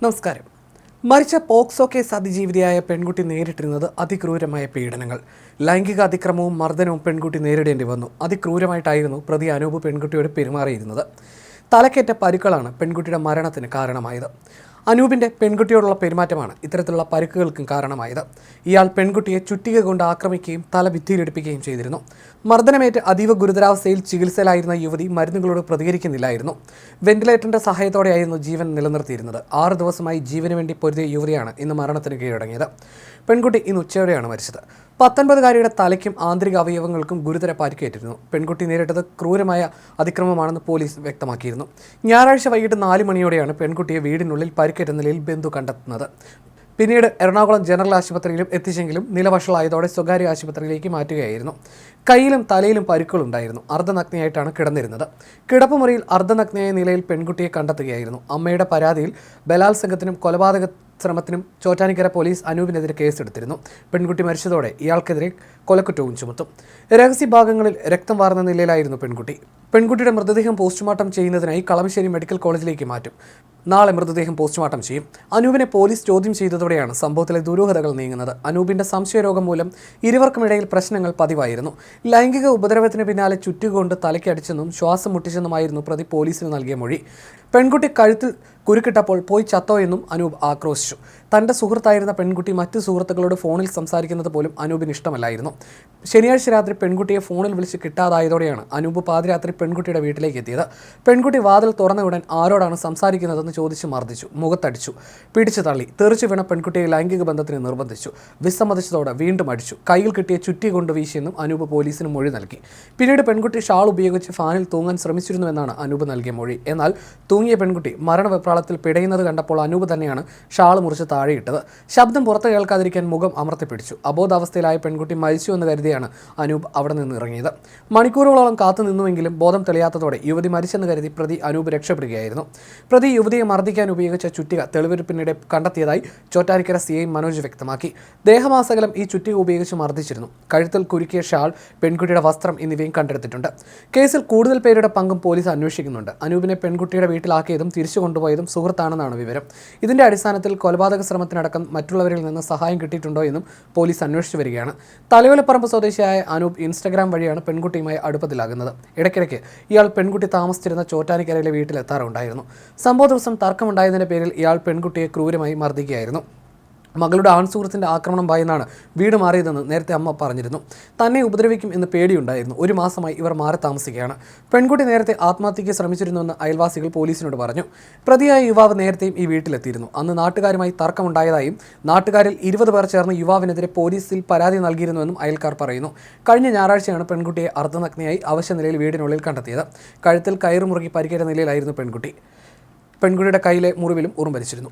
നമസ്കാരം. മരിച്ച POCSO case അതിജീവിതയായ പെൺകുട്ടി നേരിട്ടിരുന്നത് അതിക്രൂരമായ പീഡനങ്ങൾ. ലൈംഗിക അതിക്രമവും മർദ്ദനവും പെൺകുട്ടി നേരിടേണ്ടി വന്നു. അതിക്രൂരമായിട്ടായിരുന്നു പ്രതി അനൂപ് പെൺകുട്ടിയോട് പെരുമാറിയിരുന്നത്. തലക്കേറ്റ പരുക്കളാണ് പെൺകുട്ടിയുടെ മരണത്തിന് കാരണമായത്. അനൂപിൻ്റെ പെൺകുട്ടിയോടുള്ള പെരുമാറ്റമാണ് ഇത്തരത്തിലുള്ള പരുക്കുകൾക്കും കാരണമായത്. ഇയാൾ പെൺകുട്ടിയെ ചുറ്റിക കൊണ്ട് ആക്രമിക്കുകയും തല ഭിത്തിയിലിടിപ്പിക്കുകയും ചെയ്തിരുന്നു. മർദ്ദനമേറ്റ് അതീവ ഗുരുതരാവസ്ഥയിൽ ചികിത്സയിലായിരുന്ന യുവതി മരുന്നുകളോട് പ്രതികരിക്കുന്നില്ലായിരുന്നു. വെന്റിലേറ്ററിന്റെ സഹായത്തോടെയായിരുന്നു ജീവൻ നിലനിർത്തിയിരുന്നത്. 6 ദിവസമായി ജീവന് വേണ്ടി പൊരുതിയ യുവതിയാണ് ഇന്ന് മരണത്തിന് കീഴടങ്ങിയത്. പെൺകുട്ടി ഇന്ന് ഉച്ചയോടെയാണ് മരിച്ചത്. 19-കാരിയുടെ തലയ്ക്കും ആന്തരിക അവയവങ്ങൾക്കും ഗുരുതര പരിക്കേറ്റിരുന്നു. പെൺകുട്ടി നേരിട്ടത് ക്രൂരമായ അതിക്രമമാണെന്ന് പോലീസ് വ്യക്തമാക്കിയിരുന്നു. ഞായറാഴ്ച വൈകിട്ട് 4 മണിയോടെയാണ് പെൺകുട്ടിയെ വീടിനുള്ളിൽ പരിക്കേറ്റ നിലയിൽ ബന്ധു കണ്ടെത്തുന്നത്. പിന്നീട് എറണാകുളം ജനറൽ ആശുപത്രിയിലും എത്തിച്ചെങ്കിലും നില വഷളായതോടെ സ്വകാര്യ ആശുപത്രിയിലേക്ക് മാറ്റുകയായിരുന്നു. കയ്യിലും തലയിലും പരുക്കളുണ്ടായിരുന്നു. അർദ്ധനഗ്നയായിട്ടാണ് കിടന്നിരുന്നത്. കിടപ്പുമുറിയിൽ അർദ്ധനഗ്നയായ നിലയിൽ പെൺകുട്ടിയെ കണ്ടെത്തുകയായിരുന്നു. അമ്മയുടെ പരാതിയിൽ ബലാത്സംഗത്തിനും കൊലപാതക ശ്രമത്തിനും ചോറ്റാനിക്കര പോലീസ് അനൂപിനെതിരെ കേസെടുത്തിരുന്നു. പെൺകുട്ടി മരിച്ചതോടെ ഇയാൾക്കെതിരെ കൊലക്കുറ്റവും ചുമത്തും. രഹസ്യഭാഗങ്ങളിൽ രക്തം വാർന്ന നിലയിലായിരുന്നു പെൺകുട്ടി. പെൺകുട്ടിയുടെ മൃതദേഹം പോസ്റ്റ്മോർട്ടം ചെയ്യുന്നതിനായി കളമശ്ശേരി മെഡിക്കൽ കോളേജിലേക്ക് മാറ്റും. നാളെ മൃതദേഹം പോസ്റ്റ്മോർട്ടം ചെയ്യും. അനൂപിനെ പോലീസ് ചോദ്യം ചെയ്തതോടെയാണ് സംഭവത്തിലെ ദുരൂഹതകൾ നീങ്ങുന്നത്. അനൂപിന്റെ സംശയരോഗം മൂലം ഇരുവർക്കുമിടയിൽ പ്രശ്നങ്ങൾ പതിവായിരുന്നു. ലൈംഗിക ഉപദ്രവത്തിന് പിന്നാലെ ചുറ്റുകൊണ്ട് തലയ്ക്കടിച്ചെന്നും ശ്വാസം മുട്ടിച്ചെന്നുമായിരുന്നു പ്രതി പോലീസിന് നൽകിയ മൊഴി. പെൺകുട്ടി കഴുത്തിൽ കുരുക്കിട്ടപ്പോൾ പോയി ചത്തോ എന്നും അനൂപ് ആക്രോശിച്ചു. തൻ്റെ സുഹൃത്തായിരുന്ന പെൺകുട്ടി മറ്റ് സുഹൃത്തുക്കളോട് ഫോണിൽ സംസാരിക്കുന്നത് പോലും അനൂപിന് ഇഷ്ടമല്ലായിരുന്നു. ശനിയാഴ്ച രാത്രി പെൺകുട്ടിയെ ഫോണിൽ വിളിച്ച് കിട്ടാതായതോടെയാണ് അനൂപ് പാതിരാത്രി പെൺകുട്ടിയുടെ വീട്ടിലേക്ക് എത്തിയത്. പെൺകുട്ടി വാതിൽ തുറന്ന ഉടൻ ആരോടാണ് സംസാരിക്കുന്നതെന്ന് ചോദിച്ച് മർദ്ദിച്ചു, മുഖത്തടിച്ചു, പിടിച്ചു തള്ളി, തെറിച്ചു വീണ പെൺകുട്ടിയെ ലൈംഗിക ബന്ധത്തിന് നിർബന്ധിച്ചു. വിസമ്മതിച്ചതോടെ വീണ്ടും അടിച്ചു. കയ്യിൽ കിട്ടിയ ചുറ്റി കൊണ്ട് വീശിയെന്നും അനൂപ് പോലീസിന് മൊഴി നൽകി. പിന്നീട് പെൺകുട്ടി ഷാൾ ഉപയോഗിച്ച് ഫാനിൽ തൂങ്ങാൻ ശ്രമിച്ചിരുന്നുവെന്നാണ് അനൂപ് നൽകിയ മൊഴി. എന്നാൽ തൂങ്ങിയ പെൺകുട്ടി മരണവെപ്രാളത്തിൽ പിടയുന്നത് കണ്ടപ്പോൾ അനൂപ് തന്നെയാണ് ഷാൾ മുറിച്ച് താഴെയിട്ടത്. ശബ്ദം പുറത്ത് കേൾക്കാതിരിക്കാൻ മുഖം അമർത്തിപ്പിടിച്ചു. അബോധാവസ്ഥയിലായ പെൺകുട്ടി മരിച്ചു എന്ന് കരുതിയാണ് അനൂപ് അവിടെ നിന്ന് ഇറങ്ങിയത്. മണിക്കൂറുകളോളം കാത്തു നിന്നുവെങ്കിലും ബോധം തെളിയാത്തതോടെ യുവതി മരിച്ചെന്ന് കരുതി പ്രതി അനൂപ് രക്ഷപ്പെടുകയായിരുന്നു. പ്രതി യുവതിയെ മർദ്ദിക്കാൻ ഉപയോഗിച്ച ചുറ്റിക തെളിവെടുപ്പിനിടെ കണ്ടെത്തിയതായി ചോറ്റാനിക്കര CI മനോജ് വ്യക്തമാക്കി. ദേഹമാസകലം ഈ ചുറ്റിക ഉപയോഗിച്ച് മർദ്ദിച്ചിരുന്നു. കഴുത്തിൽ കുരുക്കിയ ഷാൾ, പെൺകുട്ടിയുടെ വസ്ത്രം എന്നിവയും കണ്ടെടുത്തിട്ടുണ്ട്. കേസിൽ കൂടുതൽ പേരുടെ പങ്കും പോലീസ് അന്വേഷിക്കുന്നുണ്ട്. അനൂപിനെ പെൺകുട്ടിയുടെ വീട്ടിലാക്കിയതും തിരിച്ചു കൊണ്ടുപോയതും സുഹൃത്താണെന്നാണ് വിവരം. ഇതിന്റെ അടിസ്ഥാനത്തിൽ കൊലപാതക ശ്രമത്തിനടക്കം മറ്റുള്ളവരിൽ നിന്ന് സഹായം കിട്ടിയിട്ടുണ്ടോ എന്നും പോലീസ് അന്വേഷിച്ചു വരികയാണ്. തലയോലപ്പറമ്പ് സ്വദേശിയായ അനൂപ് ഇൻസ്റ്റഗ്രാം വഴിയാണ് പെൺകുട്ടിയുമായി അടുപ്പത്തിലാകുന്നത്. ഇടയ്ക്കിടയ്ക്ക് ഇയാൾ പെൺകുട്ടി താമസിച്ചിരുന്ന ചോറ്റാനിക്കരയിലെ വീട്ടിലെത്താറുണ്ടായിരുന്നു. സംഭവ ദിവസം തർക്കമുണ്ടായതിന്റെ പേരിൽ ഇയാൾ പെൺകുട്ടിയെ ക്രൂരമായി മർദ്ദിക്കുകയായിരുന്നു. മകളുടെ ആൺസുഹൃത്തിൻ്റെ ആക്രമണം ഭയന്നാണ് വീട് മാറിയതെന്ന് നേരത്തെ അമ്മ പറഞ്ഞിരുന്നു. തന്നെ ഉപദ്രവിക്കും എന്ന് പേടിയുണ്ടായിരുന്നു. 1 മാസമായി ഇവർ മാറി താമസിക്കുകയാണ്. പെൺകുട്ടി നേരത്തെ ആത്മഹത്യയ്ക്ക് ശ്രമിച്ചിരുന്നുവെന്ന് അയൽവാസികൾ പോലീസിനോട് പറഞ്ഞു. പ്രതിയായ യുവാവ് നേരത്തെയും ഈ വീട്ടിലെത്തിയിരുന്നു. അന്ന് നാട്ടുകാരുമായി തർക്കമുണ്ടായതായും നാട്ടുകാരിൽ 20 പേർ ചേർന്ന് യുവാവിനെതിരെ പോലീസിൽ പരാതി നൽകിയിരുന്നുവെന്നും അയൽക്കാർ പറയുന്നു. കഴിഞ്ഞ ഞായറാഴ്ചയാണ് പെൺകുട്ടിയെ അർദ്ധനഗ്നയായി അവശ നിലയിൽ വീടിനുള്ളിൽ കണ്ടെത്തിയത്. കഴുത്തിൽ കയറുമുറുകി പരിക്കേറ്റ നിലയിലായിരുന്നു പെൺകുട്ടി. പെൺകുട്ടിയുടെ കയ്യിലെ മുറിവിലും ഉറുമ്പരിച്ചിരുന്നു.